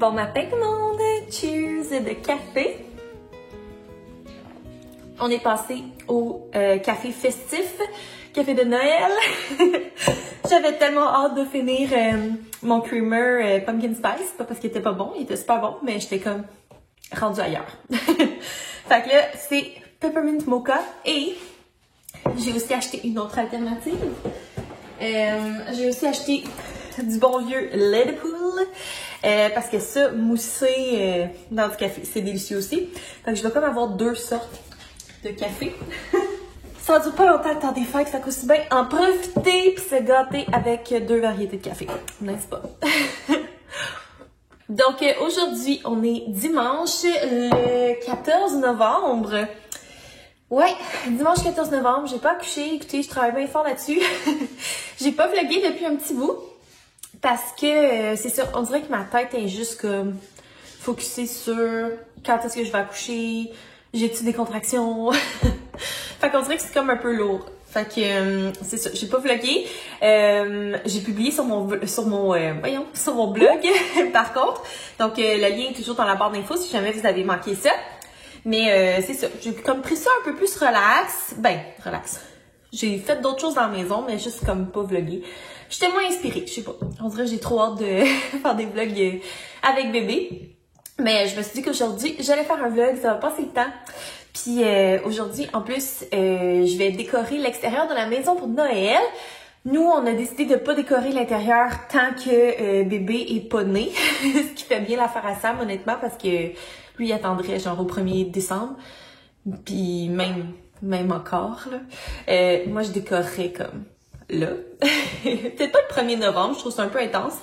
Bon matin tout le monde! Cheers de café! On est passé au café festif, café de Noël. J'avais tellement hâte de finir mon creamer pumpkin spice, pas parce qu'il était pas bon, il était super bon, mais j'étais comme rendue ailleurs. Fait que là, c'est peppermint mocha et j'ai aussi acheté une autre alternative. J'ai aussi acheté du bon vieux lait de poule parce que ça, moussé dans du café, c'est délicieux aussi. Fait que je vais comme avoir deux sortes de café. Ça dure pas longtemps le temps des fêtes, fait qu'aussi bien en profiter puis se gâter avec deux variétés de café, n'est-ce pas? Donc aujourd'hui, on est dimanche le 14 novembre. Ouais, dimanche 14 novembre, j'ai pas accouché, écoutez, je travaille bien fort là-dessus. J'ai pas vlogué depuis un petit bout parce que c'est sûr, on dirait que ma tête est juste comme focusée sur quand est-ce que je vais accoucher, j'ai-tu des contractions. Fait qu'on dirait que c'est comme un peu lourd. Fait que c'est ça, j'ai pas vlogué. J'ai publié sur mon blog par contre. Donc le lien est toujours dans la barre d'infos si jamais vous avez manqué ça. Mais c'est ça, j'ai comme pris ça un peu plus relax. Ben, relax. J'ai fait d'autres choses dans la maison, mais juste comme pas vlogger. J'étais moins inspirée, je sais pas. On dirait que j'ai trop hâte de faire des vlogs avec bébé. Mais je me suis dit qu'aujourd'hui, j'allais faire un vlog, ça va passer le temps. Puis aujourd'hui, en plus, je vais décorer l'extérieur de la maison pour Noël. Nous, on a décidé de pas décorer l'intérieur tant que bébé est pas né. Ce qui fait bien l'affaire à Sam, honnêtement, parce que lui, il attendrait genre au 1er décembre. Puis même encore, là. Moi, je décorerais comme là. Peut-être pas le 1er novembre, je trouve ça un peu intense.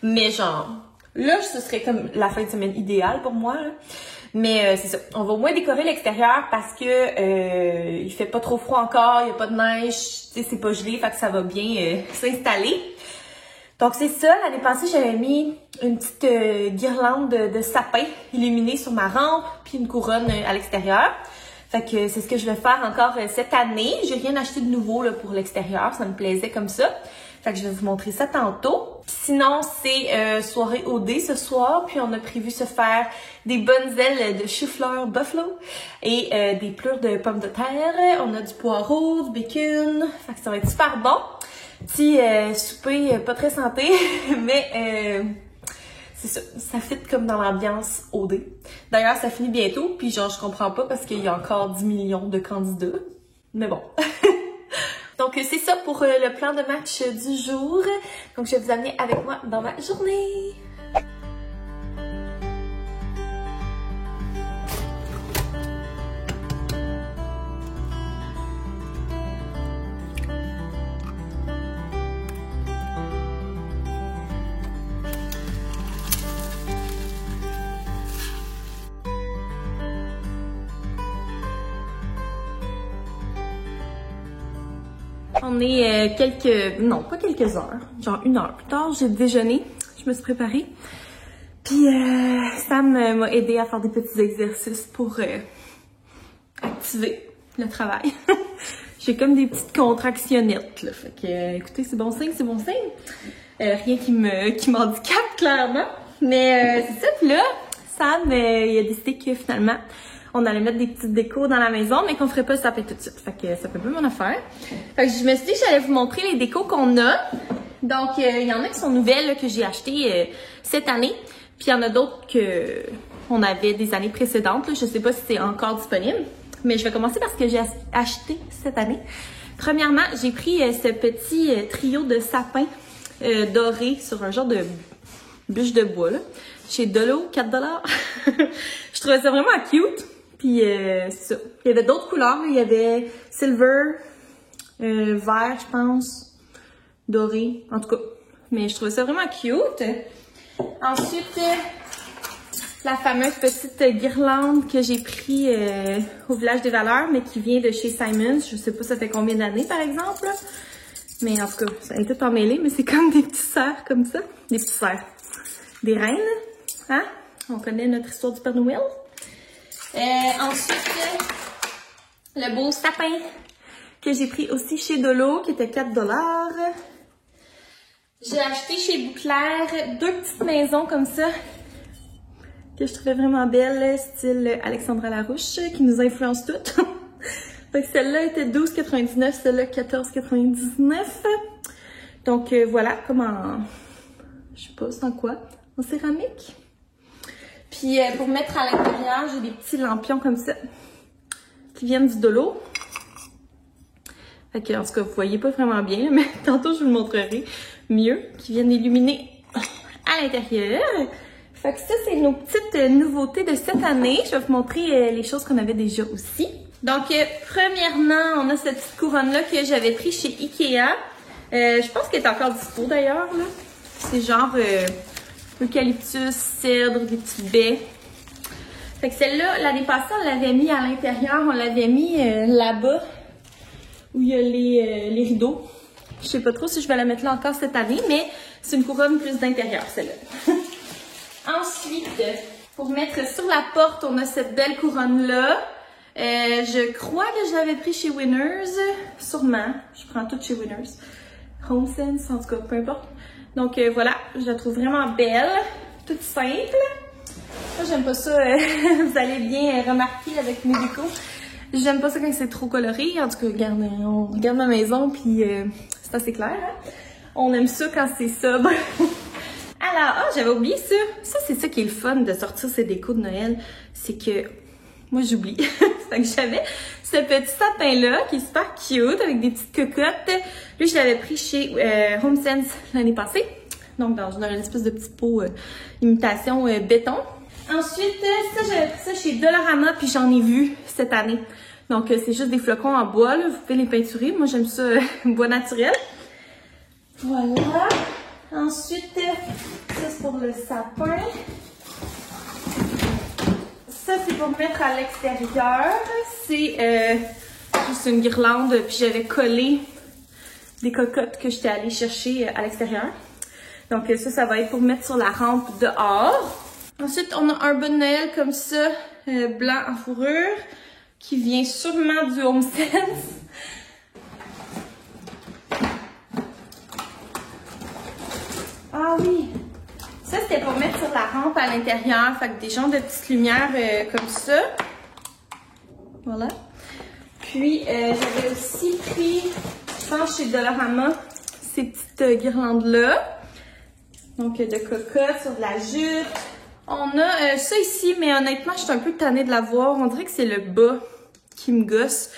Mais genre, là, ce serait comme la fin de semaine idéale pour moi, là. Mais c'est ça, on va au moins décorer l'extérieur parce que il fait pas trop froid encore, il y a pas de neige, tu sais, c'est pas gelé, fait que ça va bien s'installer. Donc c'est ça, l'année passée, j'avais mis une petite guirlande de sapin illuminée sur ma rampe, puis une couronne à l'extérieur. Fait que c'est ce que je vais faire encore cette année. J'ai rien acheté de nouveau là, pour l'extérieur, ça me plaisait comme ça. Fait que je vais vous montrer ça tantôt. Sinon, c'est soirée OD ce soir. Puis on a prévu se faire des bonnes ailes de chou-fleur buffalo et des plures de pommes de terre. On a du poireau, du bacon. Fait que ça va être super bon. Petit souper pas très santé, mais c'est ça. Ça fit comme dans l'ambiance OD. D'ailleurs, ça finit bientôt. Puis genre, je comprends pas parce qu'il y a encore 10 millions de candidats. Mais bon. Donc, c'est ça pour le plan de match du jour. Donc, je vais vous amener avec moi dans ma journée. On est pas quelques heures, genre 1 heure plus tard, j'ai déjeuné, je me suis préparée. Puis Sam m'a aidé à faire des petits exercices pour activer le travail. J'ai comme des petites contractionnettes, là. Fait que, écoutez, c'est bon signe, c'est bon signe. Rien qui m'handicape, clairement. Mais c'est ça, puis là, Sam, il a décidé que finalement, on allait mettre des petites décos dans la maison, mais qu'on ferait pas le sapin tout de suite. Fait que ça fait pas mon affaire. Fait que je me suis dit que j'allais vous montrer les décos qu'on a. Donc, il y en a qui sont nouvelles, là, que j'ai achetées cette année. Puis il y en a d'autres que on avait des années précédentes. Là. Je sais pas si c'est encore disponible. Mais je vais commencer par ce que j'ai acheté cette année. Premièrement, j'ai pris ce petit trio de sapins dorés sur un genre de bûche de bois, là. Chez Dolo, 4 $. Je trouvais ça vraiment cute. Puis c'est ça. Il y avait d'autres couleurs. Il y avait silver, vert, je pense, doré, en tout cas. Mais je trouvais ça vraiment cute. Ensuite, la fameuse petite guirlande que j'ai pris au Village des Valeurs, mais qui vient de chez Simons. Je sais pas ça fait combien d'années, par exemple. Mais en tout cas, ça est tout emmêlé, mais c'est comme des petits cerfs comme ça. Des petits cerfs. Des reines. Hein? On connaît notre histoire du Père Noël. Ensuite, le beau sapin que j'ai pris aussi chez Dolo, qui était 4 $. J'ai acheté chez Bouclair 2 petites maisons comme ça que je trouvais vraiment belle, style Alexandra Larouche, qui nous influence toutes. Donc celle-là était 12,99, celle-là 14,99. Donc voilà, comme en... je sais pas, c'est en quoi? En céramique. Puis pour mettre à l'intérieur, j'ai des petits lampions comme ça, qui viennent du Dolo. Fait que, en tout cas, vous voyez pas vraiment bien, mais tantôt je vous le montrerai mieux, qui viennent illuminer à l'intérieur. Fait que ça, c'est nos petites nouveautés de cette année. Je vais vous montrer les choses qu'on avait déjà aussi. Donc, premièrement, on a cette petite couronne-là que j'avais pris chez Ikea. Je pense qu'elle est encore dispo d'ailleurs, là. C'est genre eucalyptus, cèdre, des petites baies. Fait que celle-là, l'année passée, on l'avait mis à l'intérieur, on l'avait mis là-bas, où il y a les rideaux. Je sais pas trop si je vais la mettre là encore cette année, mais c'est une couronne plus d'intérieur, celle-là. Ensuite, pour mettre sur la porte, on a cette belle couronne-là. Je crois que je l'avais pris chez Winners, sûrement. Je prends tout chez Winners. HomeSense, en tout cas, peu importe. Donc voilà, je la trouve vraiment belle, toute simple. Moi, j'aime pas ça, vous allez bien remarquer avec mes décos. J'aime pas ça quand c'est trop coloré. En tout cas, regarde, on regarde ma maison, puis c'est assez clair. Hein? On aime ça quand c'est sobre. Alors, j'avais oublié ça. Ça, c'est ça qui est le fun de sortir ces décos de Noël. C'est que moi, j'oublie. Fait que j'avais ce petit sapin-là qui est super cute avec des petites cocottes. Lui, je l'avais pris chez HomeSense l'année passée. Donc, dans une espèce de petit pot imitation béton. Ensuite, ça, j'avais pris ça chez Dollarama, puis j'en ai vu cette année. Donc, c'est juste des flocons en bois, là. Vous pouvez les peinturer. Moi, j'aime ça bois naturel. Voilà. Ensuite, ça, c'est pour le sapin. Ça, c'est pour mettre à l'extérieur. C'est juste une guirlande, puis j'avais collé des cocottes que j'étais allée chercher à l'extérieur. Donc ça va être pour mettre sur la rampe dehors. Ensuite, on a un bon Noël comme ça, blanc en fourrure, qui vient sûrement du HomeSense. Ah oui! Ça, c'était pour mettre sur la rampe à l'intérieur. Fait que des genres de petites lumières comme ça. Voilà. Puis, j'avais aussi pris, je pense, chez Dollarama, ces petites guirlandes-là. Donc, de cocotte sur de la jute. On a ça ici, mais honnêtement, je suis un peu tannée de la voir. On dirait que c'est le bas qui me gosse.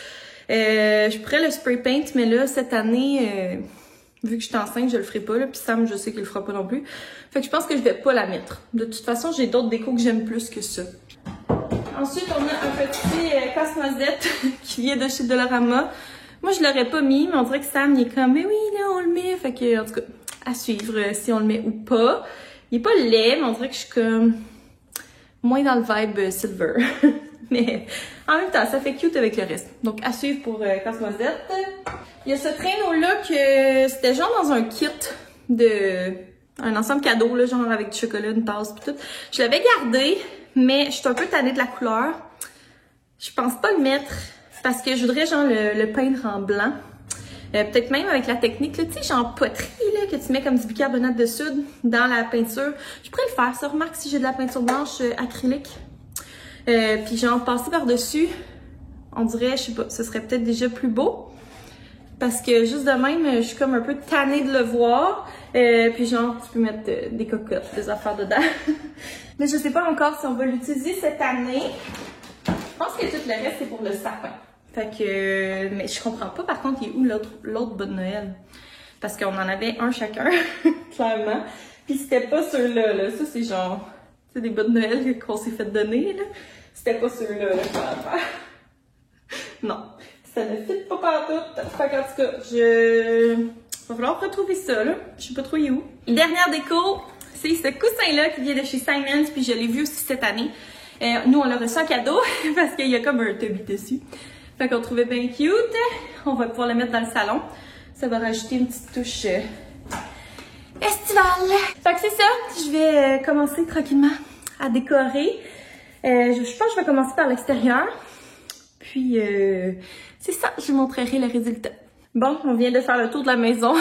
Je pourrais le spray paint, mais là, cette année... vu que je suis enceinte, je le ferai pas, là. Puis Sam, je sais qu'il le fera pas non plus. Fait que je pense que je vais pas la mettre. De toute façon, j'ai d'autres décos que j'aime plus que ça. Ensuite, on a un petit casse-noisette qui vient de chez Dollarama. Moi, je l'aurais pas mis, mais on dirait que Sam, il est comme, mais oui, là, on le met. Fait que, en tout cas, à suivre si on le met ou pas. Il est pas laid, mais on dirait que je suis comme moins dans le vibe silver. Mais en même temps, ça fait cute avec le reste. Donc, à suivre pour casse-noisette. Il y a ce traîneau-là que c'était genre dans un kit de... un ensemble cadeau, là, genre avec du chocolat, une tasse pis tout. Je l'avais gardé, mais je suis un peu tannée de la couleur. Je pense pas le mettre parce que je voudrais genre le peindre en blanc. Peut-être même avec la technique, là, tu sais, genre poterie, là, que tu mets comme du bicarbonate de soude dans la peinture. Je pourrais le faire, ça. Remarque si j'ai de la peinture blanche acrylique. Puis genre passer par-dessus, on dirait, je sais pas, ce serait peut-être déjà plus beau. Parce que juste de même, je suis comme un peu tannée de le voir. Puis genre, tu peux mettre des cocottes, des affaires dedans. Mais je sais pas encore si on va l'utiliser cette année. Je pense que tout le reste, c'est pour le sapin. Fait que... mais je comprends pas, par contre, il est où l'autre bas de Noël? Parce qu'on en avait un chacun, clairement. Puis c'était pas ceux-là, là. Ça, c'est genre... c'est des bas de Noël qu'on s'est fait donner, là. C'était pas ceux-là, là, clairement. Non. Ça ne fit pas partout. Fait qu'en tout cas, va falloir retrouver ça, là. Je sais pas trop il est où. Dernière déco, c'est ce coussin-là qui vient de chez Simons, puis je l'ai vu aussi cette année. Nous, on l'a reçu en cadeau, parce qu'il y a comme un tubby dessus. Fait qu'on trouvait bien cute. On va pouvoir le mettre dans le salon. Ça va rajouter une petite touche estivale. Fait que c'est ça. Je vais commencer tranquillement à décorer. Je pense que je vais commencer par l'extérieur. Puis, c'est ça, je vous montrerai le résultat. Bon, on vient de faire le tour de la maison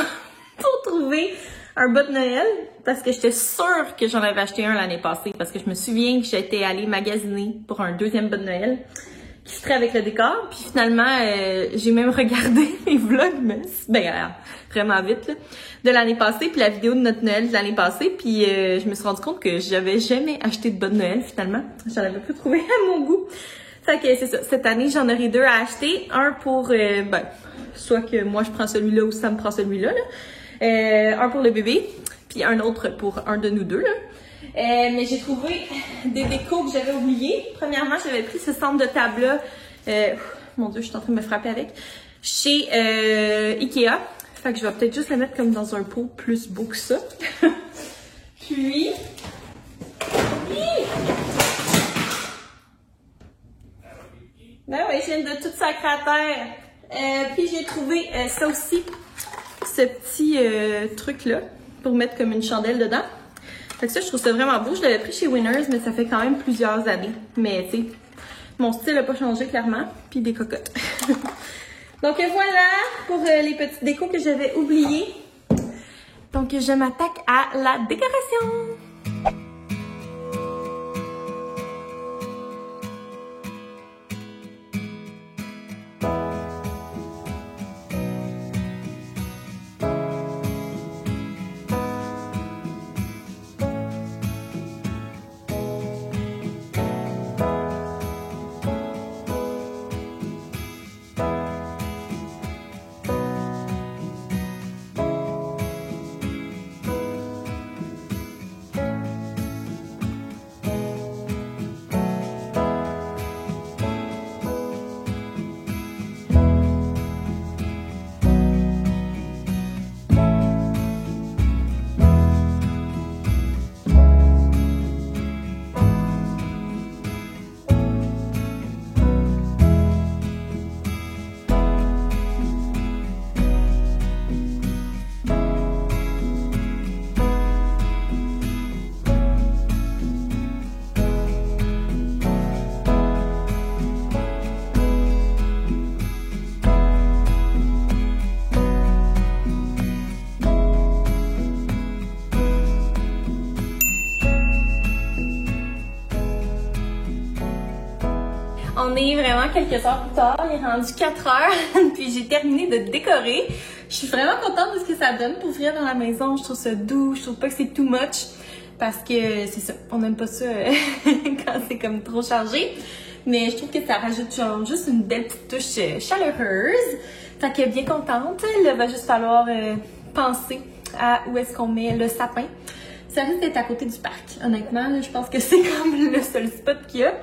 pour trouver un bas de Noël parce que j'étais sûre que j'en avais acheté un l'année passée parce que je me souviens que j'étais allée magasiner pour un deuxième bas de Noël qui fitterait avec le décor. Puis finalement, j'ai même regardé mes vlogmas, vraiment vite, là, de l'année passée, puis la vidéo de notre Noël de l'année passée, puis je me suis rendu compte que j'avais jamais acheté de bas de Noël finalement. J'en avais plus trouvé à mon goût. Fait que c'est ça, cette année, j'en aurai deux à acheter. Un pour, soit que moi je prends celui-là ou Sam prend celui-là, là. Un pour le bébé, puis un autre pour un de nous deux, là. Mais j'ai trouvé des décos que j'avais oubliés. Premièrement, j'avais pris ce centre de table-là. Mon Dieu, je suis en train de me frapper avec. Chez Ikea. Fait que je vais peut-être juste le mettre comme dans un pot plus beau que ça. Puis... Ben oui, je viens de tout sacrer à terre. Puis j'ai trouvé ça aussi, ce petit truc-là, pour mettre comme une chandelle dedans. Fait que ça, je trouve ça vraiment beau. Je l'avais pris chez Winners, mais ça fait quand même plusieurs années. Mais tu sais, mon style n'a pas changé clairement. Puis des cocottes. Donc voilà pour les petites décos que j'avais oubliées. Donc je m'attaque à la décoration. On est vraiment quelques heures plus tard, il est rendu 4 heures, puis j'ai terminé de décorer. Je suis vraiment contente de ce que ça donne pour ouvrir dans la maison. Je trouve ça doux, je trouve pas que c'est too much, parce que c'est ça, on n'aime pas ça quand c'est comme trop chargé. Mais je trouve que ça rajoute genre juste une belle petite touche chaleureuse. Fait que bien contente, il va juste falloir penser à où est-ce qu'on met le sapin. Ça risque d'être à côté du parc, honnêtement, là, je pense que c'est comme le seul spot qu'il y a.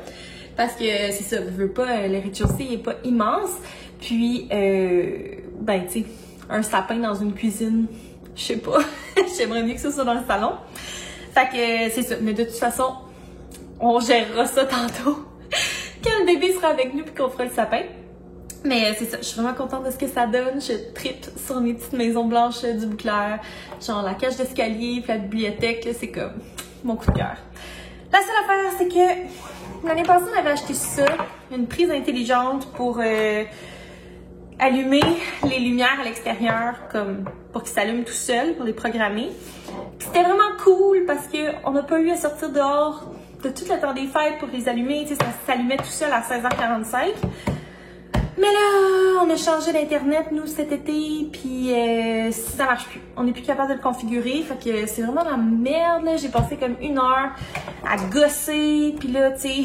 Parce que c'est ça, je veux pas, le rez-de-chaussée il est pas immense. Puis, ben, tu sais, un sapin dans une cuisine, je sais pas. J'aimerais mieux que ça soit dans le salon. Fait que c'est ça. Mais de toute façon, on gérera ça tantôt. Quand le bébé sera avec nous puis qu'on fera le sapin. Mais c'est ça, je suis vraiment contente de ce que ça donne. Je trippe sur mes petites maisons blanches du Bouclair. Genre la cage d'escalier puis la bibliothèque, c'est comme mon coup de cœur. La seule affaire, c'est que l'année passée, on avait acheté ça, une prise intelligente pour allumer les lumières à l'extérieur, comme pour qu'ils s'allument tout seuls, pour les programmer. C'était vraiment cool parce qu'on n'a pas eu à sortir dehors de tout le temps des fêtes pour les allumer. Tu sais, ça s'allumait tout seul à 16h45. Mais là, on a changé d'internet, nous, cet été, puis ça marche plus. On n'est plus capable de le configurer, fait que c'est vraiment la merde, là. J'ai passé comme 1 heure à gosser, puis là, tu sais,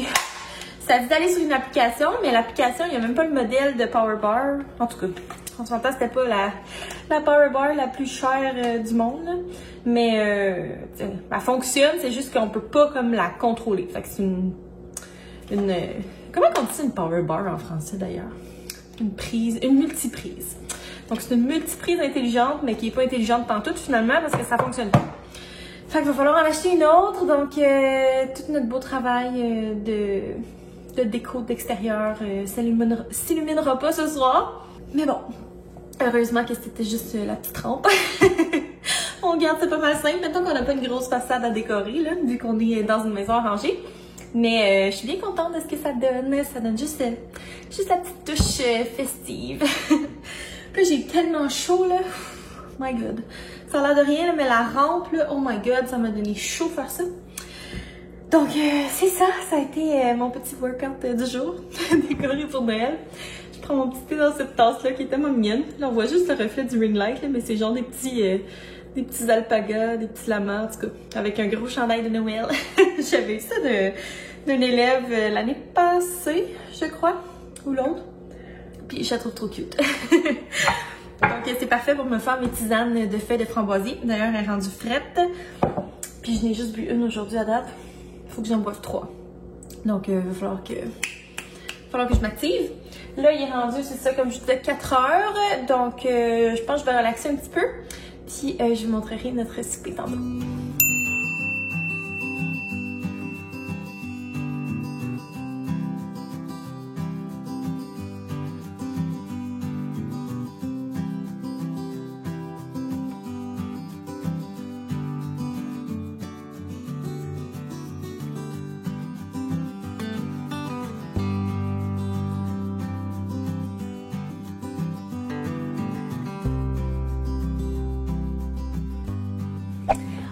ça dit d'aller sur une application, mais l'application, il n'y a même pas le modèle de Power Bar. En tout cas, on s'entend, c'était pas la Power Bar la plus chère du monde, là. Mais elle fonctionne, c'est juste qu'on peut pas comme la contrôler. Fait que c'est une comment on dit ça, une Power Bar en français d'ailleurs? Une multiprise. Donc c'est une multiprise intelligente, mais qui est pas intelligente pantoute finalement parce que ça fonctionne pas. Fait qu'il va falloir en acheter une autre, donc tout notre beau travail de déco d'extérieur s'illuminera pas ce soir. Mais bon, heureusement que c'était juste la petite rampe. On garde ça pas mal simple, maintenant qu'on n'a pas une grosse façade à décorer, là, vu qu'on est dans une maison arrangée. Mais je suis bien contente de ce que ça donne. Ça donne juste la petite touche festive. Puis j'ai tellement chaud, là. My God. Ça a l'air de rien, là, mais la rampe, là, oh my god, ça m'a donné chaud faire ça. Donc, c'est ça, ça a été mon petit workout du jour, décoré pour Noël. Je prends mon petit thé dans cette tasse-là qui est tellement mignonne. Là, on voit juste le reflet du ring light, là, mais c'est genre des petits alpagas, des petits lamas, en tout cas, avec un gros chandail de Noël. J'avais eu ça d'un élève l'année passée, je crois, ou l'autre. Puis je la trouve trop cute. Donc, c'est parfait pour me faire mes tisanes de feuilles de framboisier. D'ailleurs, elle est rendue frette. Puis je n'ai juste bu une aujourd'hui à date. Faut que j'en boive 3. Donc, il va falloir que je m'active. Là, il est rendu, c'est ça, comme je disais, 4 heures. Donc, je pense que je vais relaxer un petit peu. Puis, je vous montrerai notre souper tantôt.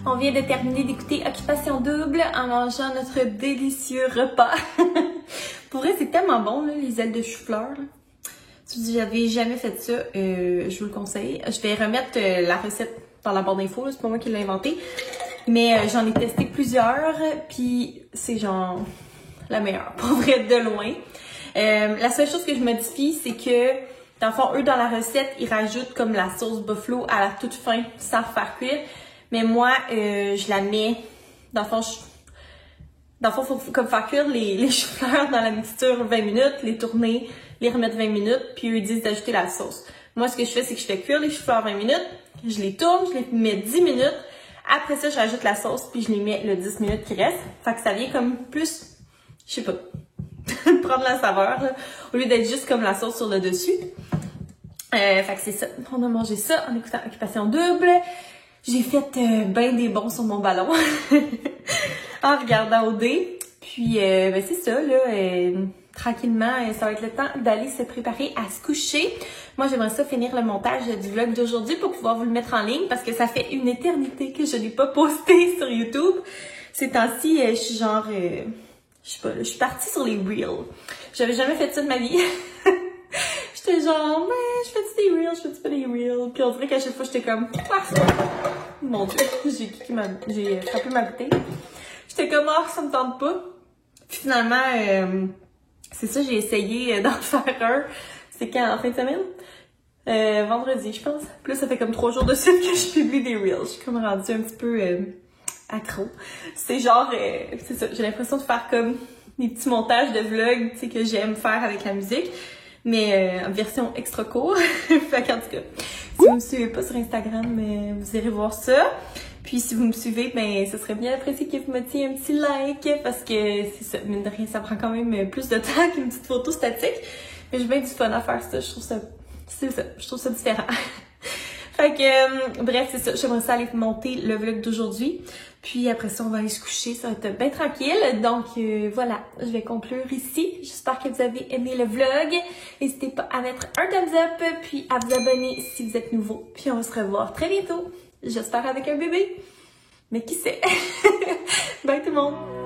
On vient de terminer d'écouter Occupation Double en mangeant notre délicieux repas. Pour vrai, c'est tellement bon, là, les ailes de chou-fleur. Si vous n'avez jamais fait ça, je vous le conseille. Je vais remettre la recette dans la barre d'infos, c'est pas moi qui l'ai inventée. Mais j'en ai testé plusieurs, puis c'est genre la meilleure, pour vrai, de loin. La seule chose que je modifie, c'est que, dans le fond, eux, dans la recette, ils rajoutent comme la sauce buffalo à la toute fin, sans faire cuire. Mais moi, je la mets, dans le fond, faut comme faire cuire les choux-fleurs dans la mixture 20 minutes, les tourner, les remettre 20 minutes, puis eux ils disent d'ajouter la sauce. Moi, ce que je fais, c'est que je fais cuire les choux-fleurs 20 minutes, je les tourne, je les mets 10 minutes, après ça, je rajoute la sauce, puis je les mets le 10 minutes qui reste. Fait que ça vient comme plus, je sais pas, prendre la saveur, là, au lieu d'être juste comme la sauce sur le dessus. Fait que c'est ça, on a mangé ça en écoutant Occupation Double. J'ai fait ben des bons sur mon ballon en regardant OD. Puis ben c'est ça, là, tranquillement, ça va être le temps d'aller se préparer à se coucher. Moi, j'aimerais ça finir le montage du vlog d'aujourd'hui pour pouvoir vous le mettre en ligne parce que ça fait une éternité que je l'ai pas posté sur YouTube. Ces temps-ci, je suis genre, je sais pas, là, je suis partie sur les Reels. J'avais jamais fait ça de ma vie. J'étais genre, mais je fais-tu des Reels, je fais-tu pas des Reels? Puis on dirait qu'à chaque fois, j'étais comme, mon Dieu, j'ai frappé ma bouteille. J'étais comme, oh, ça me tente pas. Puis finalement, c'est ça, j'ai essayé d'en faire un. C'est quand, en fin de semaine? Vendredi, je pense. Puis là, ça fait comme 3 jours de suite que je publie des Reels. Je suis comme rendue un petit peu accro. C'est genre, c'est ça, j'ai l'impression de faire comme des petits montages de vlogs, tu sais, que j'aime faire avec la musique. Mais en version extra court. Fait qu'en tout cas, si vous me suivez pas sur Instagram, vous irez voir ça. Puis si vous me suivez, ben ça serait bien apprécié que vous mettiez un petit like parce que c'est ça, mine de rien, ça prend quand même plus de temps qu'une petite photo statique. Mais j'ai bien du fun à faire ça, je trouve ça, c'est ça, je trouve ça différent. Fait que, bref, c'est ça, j'aimerais ça aller monter le vlog d'aujourd'hui. Puis après ça, on va aller se coucher, ça va être bien tranquille. Donc voilà, je vais conclure ici. J'espère que vous avez aimé le vlog. N'hésitez pas à mettre un thumbs up, puis à vous abonner si vous êtes nouveau. Puis on va se revoir très bientôt. J'espère avec un bébé. Mais qui sait? Bye tout le monde!